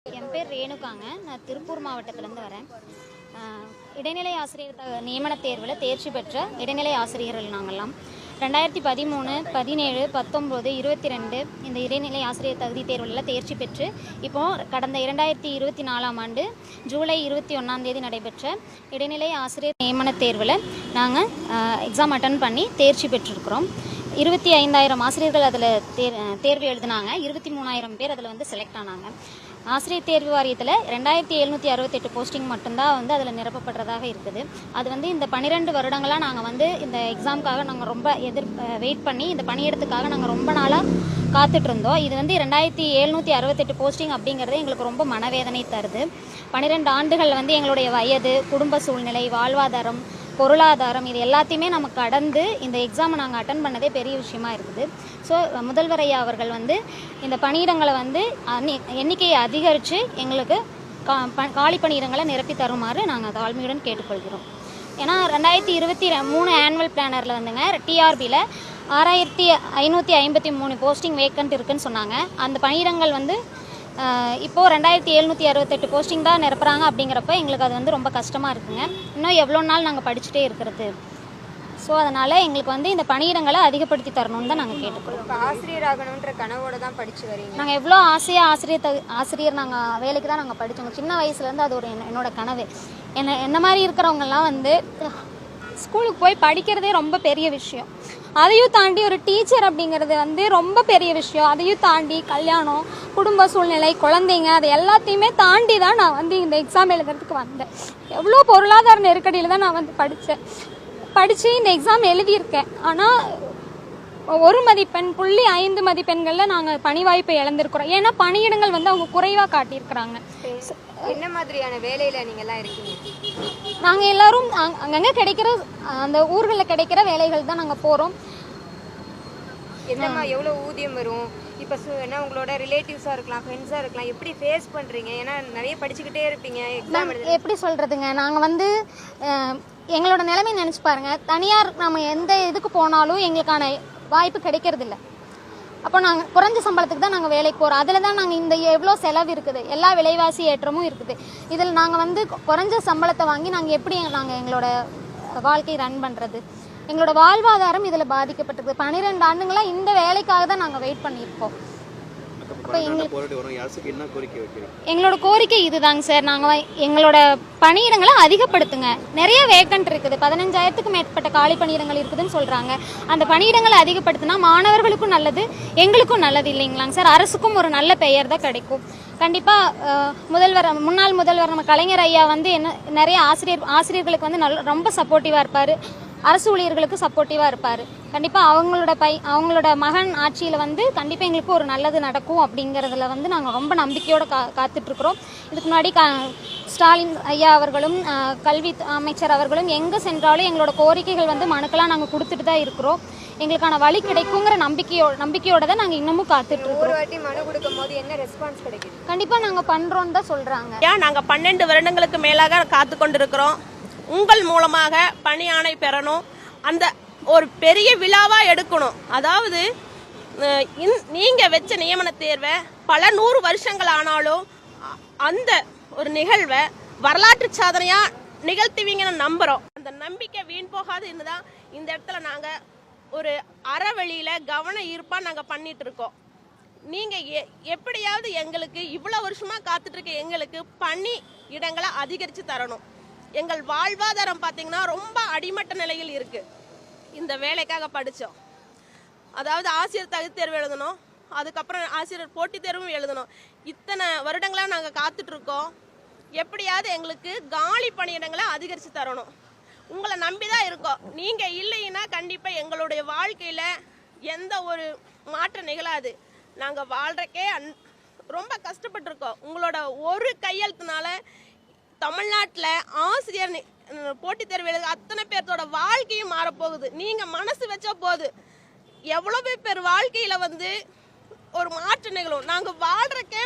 என் பேர் ரேணுகாங்க. நான் திருப்பூர் மாவட்டத்திலேருந்து வரேன். இடைநிலை ஆசிரியர் நியமன தேர்வில் தேர்ச்சி பெற்ற இடைநிலை ஆசிரியர்கள் நாங்கள்லாம் 2013, 17, 19, 22 இந்த இடைநிலை ஆசிரியர் தகுதி தேர்வுகளில் தேர்ச்சி பெற்று இப்போது கடந்த 2024ஆம் ஆண்டு ஜூலை 21ஆம் தேதி நடைபெற்ற இடைநிலை ஆசிரியர் நியமன தேர்வில் நாங்கள் எக்ஸாம் அட்டன் பண்ணி தேர்ச்சி பெற்றிருக்கிறோம். 25,000 ஆசிரியர்கள் அதில் தேர்வு எழுதினாங்க. 23,000 பேர் அதில் செலக்ட் ஆனாங்க. ஆசிரியர் தேர்வு வாரியத்தில் 2,768 போஸ்டிங் மட்டும்தான் அதில் நிரப்பப்படுறதாக இருக்குது. அது இந்த 12 வருடங்களாக நாங்கள் இந்த எக்ஸாமுக்காக நாங்கள் ரொம்ப வெயிட் பண்ணி இந்த பணியிடத்துக்காக நாங்கள் ரொம்ப நாளாக காத்துட்ருந்தோம். இது 2,768 போஸ்டிங் அப்படிங்கிறது எங்களுக்கு ரொம்ப மனவேதனை தருது. 12 ஆண்டுகள் எங்களுடைய வயது, குடும்ப சூழ்நிலை, வாழ்வாதாரம், பொருளாதாரம் இது எல்லாத்தையுமே நம்ம கடந்து இந்த எக்ஸாமை நாங்கள் அட்டன் பண்ணதே பெரிய விஷயமா இருக்குது. ஸோ முதல்வர் ஐயா அவர்கள் இந்த பணியிடங்களை எண்ணிக்கையை அதிகரித்து எங்களுக்கு காலி பணியிடங்களை நிரப்பி தருமாறு நாங்கள் தாழ்மையுடன் கேட்டுக்கொள்கிறோம். ஏன்னா 2023 ஆனுவல் பிளானரில் டிஆர்பியில் 6,553 போஸ்டிங் வேக்கண்ட் இருக்குதுன்னு சொன்னாங்க. அந்த பணியிடங்கள் இப்போது 2,768 போஸ்டிங் தான் நிரப்புறாங்க. அப்படிங்கிறப்ப எங்களுக்கு அது ரொம்ப கஷ்டமாக இருக்குங்க. இன்னும் எவ்வளோ நாள் நாங்கள் படிச்சுட்டே இருக்கிறது. ஸோ அதனால் எங்களுக்கு இந்த பணியிடங்களை அதிகப்படுத்தி தரணும்னு தான் நாங்கள் கேட்டுக்கிறோம். இப்போ ஆசிரியர் ஆகணுன்ற கனவோடு தான் படித்து வரீங்க. நாங்கள் எவ்வளோ ஆசையாக ஆசிரியர் நாங்கள் வேலைக்கு தான் நாங்கள் படித்தோம். சின்ன வயசுலேருந்து அது ஒரு என்னோட கனவு. என்ன மாதிரி இருக்கிறவங்கெல்லாம் ஸ்கூலுக்கு போய் படிக்கிறதே ரொம்ப பெரிய விஷயம். அதையும் தாண்டி ஒரு டீச்சர் அப்படிங்கிறது ரொம்ப பெரிய விஷயம். அதையும் தாண்டி கல்யாணம், குடும்ப சூழ்நிலை, குழந்தைங்க அது எல்லாத்தையுமே தாண்டி தான் நான் இந்த எக்ஸாம் எழுதுறதுக்கு வந்தேன். எவ்வளோ பொருளாதார நெருக்கடியில் தான் நான் படித்து இந்த எக்ஸாம் எழுதியிருக்கேன். ஆனால் 1 மதிப்பெண் 0.5 மதிப்பெண்களில் நாங்கள் பணி வாய்ப்பை இழந்திருக்கிறோம். ஏன்னா பணியிடங்கள் அவங்க குறைவாக காட்டியிருக்கிறாங்க. என்ன மாதிரியான வேலையில் நீங்கள்லாம் இருக்கீங்க? நாங்கள் எல்லோரும் அங்கங்கே கிடைக்கிற அந்த ஊர்களில் கிடைக்கிற வேலைகள் தான் நாங்கள் போகிறோம். என்னம்மா எவ்வளோ ஊதியம் வரும்? இப்போ என்ன உங்களோட ரிலேட்டிவ்ஸாக இருக்கலாம், ஃப்ரெண்ட்ஸாக இருக்கலாம், எப்படி ஃபேஸ் பண்ணுறீங்க? ஏன்னா நிறைய படிச்சுக்கிட்டே இருப்பீங்க. எக்ஸாம் எப்படி சொல்கிறதுங்க, நாங்கள் எங்களோட நிலைமை நினச்சி பாருங்கள். தனியார் நம்ம எந்த இதுக்கு போனாலும் எங்களுக்கான வாய்ப்பு கிடைக்கிறதில்ல. அப்போ நாங்கள் குறைஞ்ச சம்பளத்துக்கு தான் நாங்கள் வேலைக்கு போகிறோம். அதில் தான் நாங்கள் இந்த எவ்வளோ செலவு இருக்குது, எல்லா விலைவாசி ஏற்றமும் இருக்குது. இதில் நாங்கள் குறைஞ்ச சம்பளத்தை வாங்கி நாங்கள் எப்படி எங்களோட வாழ்க்கை ரன் பண்ணுறது? எங்களோட வாழ்வாதாரம் இதில் பாதிக்கப்பட்டிருக்கு. 12 ஆண்டுங்களாக இந்த வேலைக்காக தான் நாங்கள் வெயிட் பண்ணியிருக்கோம். அப்போ எங்களோட கோரிக்கை இதுதாங்க சார். நாங்கள் எங்களோட பணியிடங்களை அதிகப்படுத்துங்க. நிறைய வேக்கண்ட் இருக்குது. 15,000க்கு மேற்பட்ட காலி பணியிடங்கள் இருக்குதுன்னு சொல்கிறாங்க. அந்த பணியிடங்களை அதிகப்படுத்தினா மாணவர்களுக்கும் நல்லது, எங்களுக்கும் நல்லது இல்லைங்களாங்க சார். அரசுக்கும் ஒரு நல்ல பெயர் தான் கிடைக்கும். கண்டிப்பாக முன்னாள் முதல்வர் நம்ம கலைஞர் ஐயா நிறைய ஆசிரியர்களுக்கு ரொம்ப சப்போர்ட்டிவாக இருப்பார். அரசு ஊழியர்களுக்கு சப்போர்ட்டிவாக இருப்பார். கண்டிப்பாக அவங்களோட மகன் ஆட்சியில் கண்டிப்பாக எங்களுக்கு ஒரு நல்லது நடக்கும் அப்படிங்கிறதுல நாங்கள் ரொம்ப நம்பிக்கையோடு காத்துட்ருக்குறோம். இதுக்கு முன்னாடி ஸ்டாலின் ஐயா அவர்களும் கல்வி அமைச்சர் அவர்களும் எங்கே சென்றாலும் எங்களோட கோரிக்கைகள் மனுக்கெல்லாம் நாங்கள் கொடுத்துட்டு தான் இருக்கிறோம். எங்களுக்கான வழி கிடைக்குங்கிற நம்பிக்கையோட தான் நாங்கள் இன்னமும் காத்துட்ருக்கோம். ஒரு வாட்டி மனு கொடுக்கும் போது என்ன ரெஸ்பான்ஸ் கிடைக்குது? கண்டிப்பாக நாங்கள் பண்ணுறோன்னு தான் சொல்கிறாங்க. நாங்கள் 12 வருடங்களுக்கு மேலாக காத்து கொண்டிருக்கிறோம். உங்கள் மூலமாக பணி ஆணை பெறணும், அந்த ஒரு பெரிய விழாவா எடுக்கணும். அதாவது நீங்க வச்ச நியமன தேர்வை பல 100 வருஷங்கள் ஆனாலும் அந்த ஒரு நிகழ்வை வரலாற்று சாதனையா நிகழ்த்துவீங்கன்னு நம்புறோம். அந்த நம்பிக்கை வீண் போகாது இருந்துதான் இந்த இடத்துல நாங்க ஒரு அறவழியில கவன ஈர்ப்பா நாங்க பண்ணிட்டு இருக்கோம். நீங்க எப்படியாவது எங்களுக்கு இவ்வளவு வருஷமா காத்துட்டு இருக்க எங்களுக்கு பணி இடங்களை அதிகரிச்சு தரணும். எங்கள் வாழ்வாதாரம் பார்த்தீங்கன்னா ரொம்ப அடிமட்ட நிலையில் இருக்கு. இந்த வேலைக்காக படித்தோம். அதாவது ஆசிரியர் தகுதி தேர்வு எழுதணும், அதுக்கப்புறம் ஆசிரியர் போட்டித் தேர்வும் எழுதணும். இத்தனை வருடங்களாக நாங்கள் காத்துட்டு இருக்கோம். எப்படியாவது எங்களுக்கு காலி பணியிடங்களை அதிகரித்து தரணும். உங்களை நம்பி தான் இருக்கோம். நீங்கள் இல்லைன்னா கண்டிப்பாக எங்களுடைய வாழ்க்கையில் எந்த ஒரு மாற்றம் நிகழாது. நாங்கள் வாழ்றக்கே ரொம்ப கஷ்டப்பட்டுருக்கோம். உங்களோட ஒரு கையெழுத்துனால தமிழ்நாட்டில் ஆசிரியர் போட்டித் தேர்வு எழுத அத்தனை பேர்த்தோட வாழ்க்கையும் மாறப்போகுது. நீங்கள் மனசு வச்ச போது எவ்வளவு பேர் வாழ்க்கையில் ஒரு மாற்றம் நிகழும். நாங்கள் வாழ்றக்கே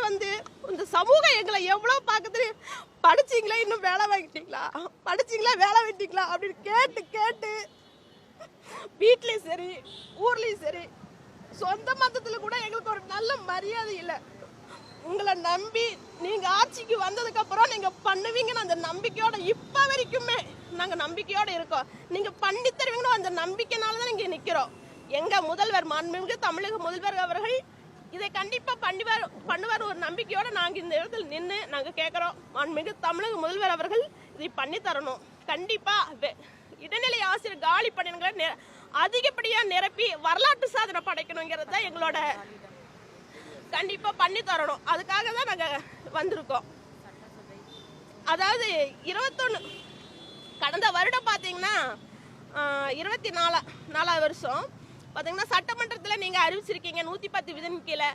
இந்த சமூகம் எங்களை எவ்வளோ பார்க்குது. படிச்சிங்களா, இன்னும் வேலை வாங்கிட்டீங்களா, படிச்சிங்களா, வேலை வாங்கிட்டீங்களா அப்படின்னு கேட்டு கேட்டு வீட்லேயும் சரி ஊர்லேயும் சரி சொந்த மதத்தில் கூட எங்களுக்கு ஒரு நல்ல மரியாதை இல்லை. உங்களை நம்பி நீங்க ஆட்சிக்கு வந்ததுக்கு அப்புறம் நீங்க பண்ணுவீங்கன்னு அந்த நம்பிக்கையோட இப்ப வரைக்குமே நாங்க நம்பிக்கையோட இருக்கோம். நீங்க பண்ணி தருவீங்கன்னு அந்த நம்பிக்கைனாலதான் இங்க நிக்கிறோம். எங்க முதல்வர் மாண்புமிகு தமிழக முதல்வர் அவர்கள் இதை கண்டிப்பா பண்ணுவார் ஒரு நம்பிக்கையோட நாங்க இந்த இடத்துல நின்று நாங்க கேட்கிறோம். மாண்புமிகு தமிழக முதல்வர் அவர்கள் இதை பண்ணி தரணும். கண்டிப்பா இடைநிலை ஆசிரியர் காலி பணியிடங்களை அதிகப்படியா நிரப்பி வரலாற்று சாதனை படைக்கணுங்கிறத எங்களோட கண்டிப்பா பண்ணி தரணும். அதுக்காக தான் நாங்க வந்திருக்கோம். அதாவது 21 கடந்த வருடம் பாத்தீங்கன்னா 24வது வருஷம் பாத்தீங்கன்னா சட்டமன்றத்தில் நீங்க அறிவிச்சிருக்கீங்க 110 விதின் கீழே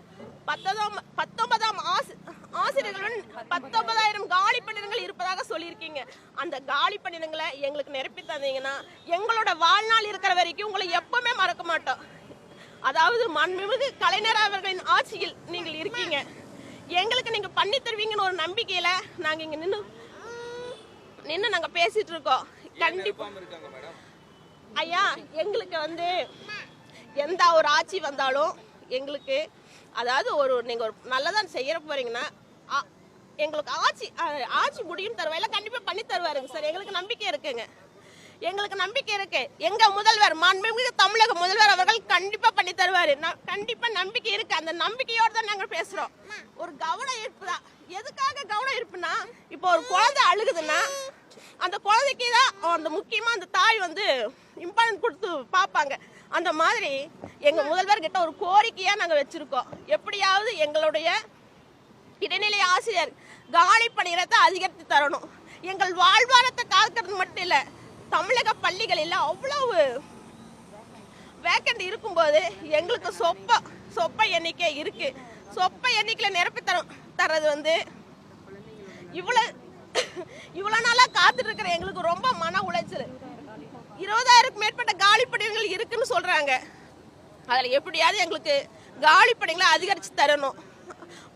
19ஆம் ஆசிரியர்களுடன் 19,000 காலி பணியிடங்கள் இருப்பதாக சொல்லியிருக்கீங்க. அந்த காலி பணியிடங்களை எங்களுக்கு நிரப்பி தந்தீங்கன்னா எங்களோட வாழ்நாள் இருக்கிற வரைக்கும் உங்களை எப்பவுமே மறக்க மாட்டோம். அதாவது மாண்புமிகு கலைஞர் அவர்களின் ஆட்சியில் நீங்கள் இருக்கீங்க. எங்களுக்கு நீங்க பண்ணி தருவீங்கன்னு ஒரு நம்பிக்கையில நாங்க இங்க நின்று நாங்க பேசிட்டு இருக்கோம். கண்டிப்பா ஐயா எங்களுக்கு எந்த ஒரு ஆட்சி வந்தாலும் எங்களுக்கு அதாவது நீங்க ஒரு நல்லதான் செய்யற போறீங்கன்னா எங்களுக்கு ஆட்சி முடியும் தருவாயில கண்டிப்பா பண்ணி தருவாருங்க சார். எங்களுக்கு நம்பிக்கை இருக்குங்க. எங்களுக்கு நம்பிக்கை இருக்கு. எங்க முதல்வர் மாண்புமிகு தமிழக முதல்வர் அவர்கள் கண்டிப்பா பண்ணி தருவாரு. கண்டிப்பா நம்பிக்கை இருக்கு. அந்த நம்பிக்கையோட தான் நாங்க பேசுறோம். ஒரு கவன ஈர்ப்பு தான். எதுக்காக கவன ஈர்ப்புனா இப்போ ஒரு குழந்தை அழுகுதுன்னா அந்த குழந்தைக்கு தான் அந்த முக்கியமா அந்த தாய் இம்பார்ட்டன்ட் கொடுத்து பார்ப்பாங்க. அந்த மாதிரி எங்க முதல்வர் கிட்ட ஒரு கோரிக்கையா நாங்க வச்சிருக்கோம். எப்படியாவது எங்களுடைய இடைநிலை ஆசிரியர் காலி பணியிடத்தை அதிகரித்து தரணும். எங்கள் வாழ்வாரத்தை காக்கிறது மட்டும் இல்ல, தமிழக பள்ளிகளில் அவ்வளவு வேக்கண்ட் இருக்கும்போது எங்களுக்கு சொப்ப எண்ணிக்கை இருக்கு. சொப்ப எண்ணிக்கையில நிரப்பி தர்றது இவ்வளவு நாளா காத்துட்டு இருக்கிற எங்களுக்கு ரொம்ப மன உளைச்சல். 20,000க்கும் மேற்பட்ட காலி பணியிடங்கள் இருக்குன்னு சொல்றாங்க. அதுல எப்படியாவது எங்களுக்கு காலி பணிகளை அதிகரிச்சு தரணும்.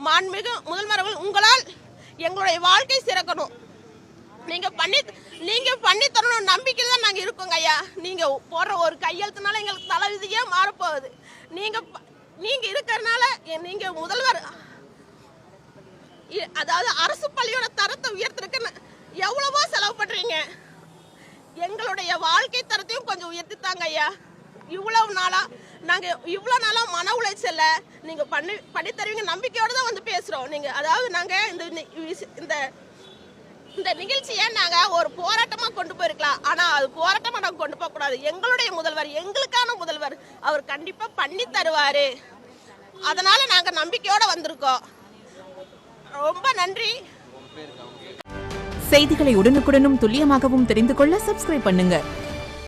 மாண்புமிகு முதல்வர் உங்களால் எங்களுடைய வாழ்க்கை சிறக்கணும். நீங்க பண்ணி தரணும் நம்பிக்கையில தான் நாங்க இருக்கோங்க ஐயா. நீங்க போடுற ஒரு கையெழுத்துனால எங்களுக்கு தலைவிதியே மாறப்போகுது. நீங்க இருக்கிறதுனால நீங்க முதல்வர் அதாவது அரசு பள்ளியோட தரத்தை உயர்த்திருக்குன்னு எவ்வளவோ செலவு பண்றீங்க. எங்களுடைய வாழ்க்கை தரத்தையும் கொஞ்சம் உயர்த்தித்தாங்க ஐயா. இவ்வளவு நாளா மன உளைச்சல்ல நீங்க பண்ணி தருவீங்க நம்பிக்கையோட தான் பேசுறோம். நீங்க அதாவது நாங்க இந்த நிகழ்ச்சியை நாங்க ஒரு போராட்டமா கொண்டு போயிருக்கலாம். ஆனா அது போராட்டமா நாங்க கொண்டு போக கூடாது. எங்களுடைய முதல்வர் எங்களுக்கான முதல்வர் அவர் கண்டிப்பா பண்ணி தருவாரு. அதனால நாங்க நம்பிக்கையோட வந்திருக்கோம். ரொம்ப நன்றி. செய்திகளை உடனுக்குடனும் துல்லியமாகவும் தெரிந்து கொள்ள சப்ஸ்கிரைப் பண்ணுங்க.